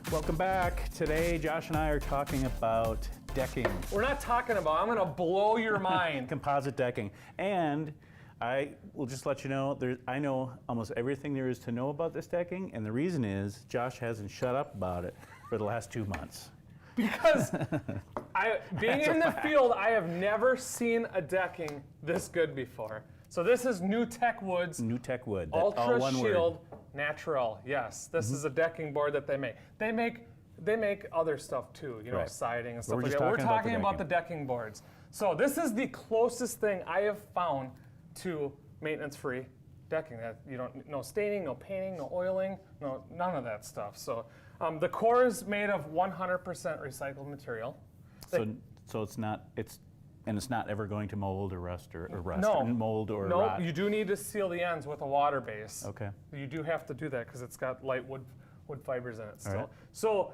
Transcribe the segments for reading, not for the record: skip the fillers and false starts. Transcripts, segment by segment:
Welcome back. Today, Josh and I are talking about decking. We're not talking about, I'm gonna blow your mind. Composite decking. And I will just let you know, I know almost everything there is to know about this decking, and the reason is Josh hasn't shut up about it for the last 2 months. Because being in the field, I have never seen a decking this good before. So this is NewTechWood's NewTechWood. Ultra Shield Natural. Yes, this is a decking board that they make. They make other stuff too, you know, Right. siding and stuff We're like just that. We're talking about the talking about the decking. decking boards. So this is the closest thing I have found to maintenance-free decking. That you don't, no staining, no painting, no oiling, no none of that stuff. So the core is made of 100% recycled material. So it's not ever going to mold or rust or rust No, or mold or no, rot. you do need to seal the ends with a water base. Okay. You do have to do that because it's got light wood fibers in it still. right. So,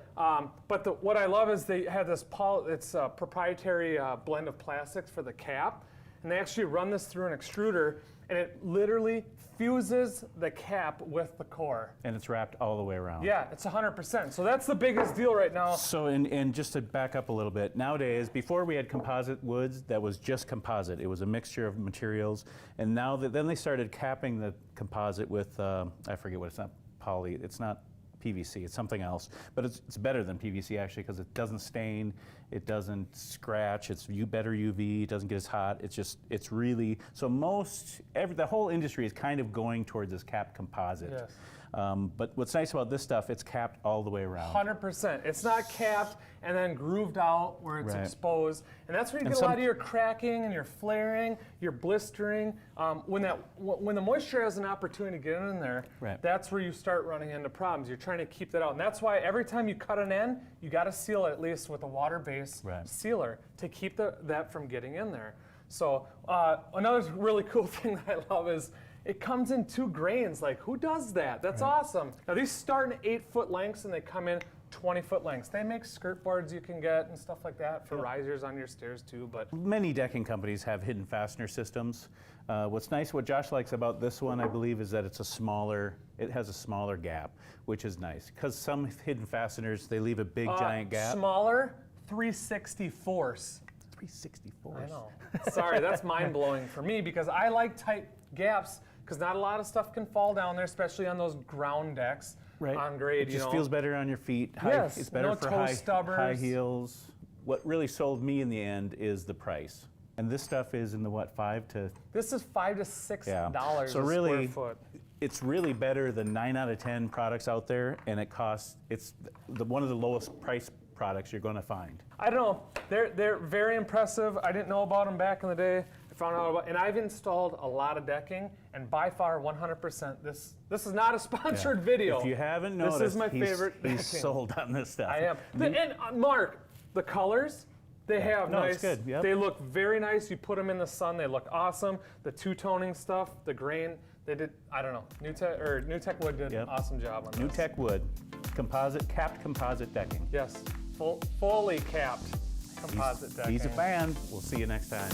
but what I love is they have this it's a proprietary blend of plastics for the cap, and they actually run this through an extruder, and it literally fuses the cap with the core. And it's wrapped all the way around. Yeah, it's 100%. So that's the biggest deal right now. So, and just to back up a little bit, nowadays, before we had composite woods, that was just composite. It was a mixture of materials, and now then they started capping the composite with, I forget what, it's not poly, it's not PVC, it's something else, but it's better than PVC actually because it doesn't stain, it doesn't scratch, it's better UV, it doesn't get as hot, it's really, so the whole industry is kind of going towards this capped composite. Yes. But what's nice about this stuff, it's capped all the way around. 100%. It's not capped and then grooved out where it's Right. exposed. And that's where you get a lot of your cracking and your flaring, your blistering. When the moisture has an opportunity to get in there, Right. that's where you start running into problems. You're trying to keep that out. And that's why every time you cut an end, you got to seal it at least with a water-based Right. sealer to keep that from getting in there. So another really cool thing that I love is it comes in 2 grains. Like, who does that? That's awesome. Now, these start in 8-foot lengths and they come in 20-foot lengths. They make skirt boards you can get and stuff like that for risers on your stairs too. But Many decking companies have hidden fastener systems. What's nice, what Josh likes about this one, I believe, is that it has a smaller gap, which is nice. Because some hidden fasteners, they leave a big giant gap. Smaller, 360 force. 364. I know. Sorry, that's mind-blowing for me because I like tight gaps because not a lot of stuff can fall down there, especially on those ground decks Right. on grade. It just feels better on your feet. Yes, It's better no for toe stubbers. high heels. What really sold me in the end is the price. And this stuff is in the what, This is $5 to $6 So a really, square foot. it's really better than 9 out of 10 products out there, and it's one of the lowest price products you're going to find. I don't know. They're very impressive. I didn't know about them back in the day. I found out about, and I've installed a lot of decking, and by far 100%. This is not a sponsored video. If you haven't noticed, this is my favorite decking. he's sold on this stuff. I am. And Mark, the colors. They have No, nice. it's good. Yep. They look very nice. You put them in the sun, they look awesome. The two-toning stuff, the grain, they did. I don't know. NewTechWood did an awesome job on this. NewTechWood, capped composite decking. Yes, fully capped composite decking. He's a fan. We'll see you next time.